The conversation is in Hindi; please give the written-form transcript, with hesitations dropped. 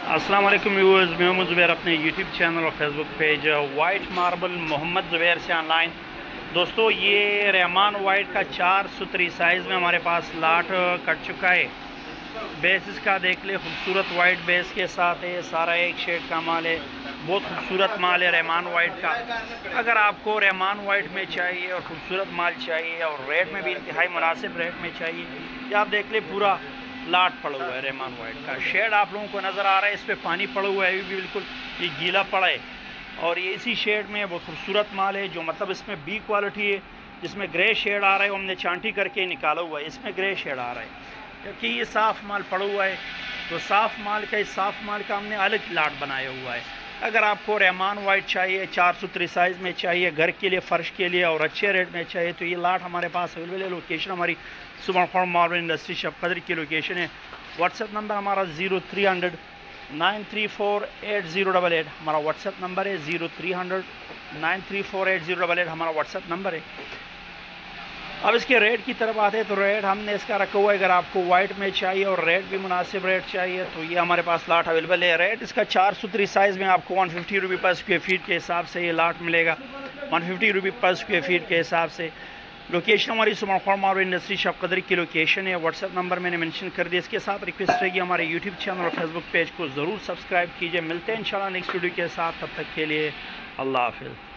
अस्सलाम वालेकुम व्यूअर्स, मैं मोहम्मद ज़ुबैर अपने यूट्यूब चैनल और Facebook page white marble Mohammed Zubair से ऑनलाइन। दोस्तों, ये रहमान वाइट का 4 सुतरी साइज़ में हमारे पास लाट कट चुका है। बेस इसका देख ले, खूबसूरत वाइट बेस के साथ है। सारा एक शेड का माल है, बहुत खूबसूरत माल है रहमान वाइट का। अगर आपको रहमान वाइट में चाहिए और ख़ूबसूरत माल चाहिए और रेट में भी इंतहाई मुनासिब रेट में चाहिए, ये आप देख ले पूरा लाट पड़ा हुआ है रहमान वाइट का। शेड आप लोगों को नज़र आ रहा है, इस पर पानी पड़ा हुआ है, भी बिल्कुल ये गीला पड़ा है। और ये इसी शेड में बहुत खूबसूरत माल है, जो मतलब इसमें बी क्वालिटी है। जिसमें ग्रे शेड आ रहा है वो हमने चांटी करके निकाला हुआ है, इसमें ग्रे शेड आ रहा है क्योंकि ये साफ़ माल पड़ा हुआ है। तो साफ़ माल का हमने अलग लाट बनाया हुआ है। अगर आपको रहमान वाइट चाहिए, 4 सुतरी साइज़ में चाहिए, घर के लिए, फ़र्श के लिए और अच्छे रेट में चाहिए, तो ये लाट हमारे पास अवेलेबल है। लोकेशन हमारी सुबह फॉर्म मार्बल इंडस्ट्री शॉप कदर की लोकेशन है। व्हाट्सएप नंबर हमारा 0300 934 8088 हमारा व्हाट्सएप नंबर है। 0300 934 8088 हमारा व्हाट्सएप नंबर है। अब इसके रेट की तरफ आते हैं तो रेट हमने इसका रखा हुआ है। अगर आपको वाइट में चाहिए और रेट भी मुनासिब रेट चाहिए तो ये हमारे पास लाट अवेलेबल है। रेट इसका 4 सुतरी साइज़ में आपको 150 रुपये पर स्क्वायर फीट के हिसाब से ये लाट मिलेगा। 150 रुपये पर स्क्वायर फीट के हिसाब से। लोकेशन हमारी सुमर मार्बल इंडस्ट्री शॉप कदर की लोकेशन है। व्हाट्सएप नंबर मैंने मेंशन कर दिया। इसके साथ रिक्वेस्ट रहेगी हमारे यूट्यूब चैनल और फेसबुक पेज को ज़रूर सब्सक्राइब कीजिए। मिलते हैं इंशाल्लाह नेक्स्ट वीडियो के साथ, तब तक के लिए अल्लाह हाफिज़।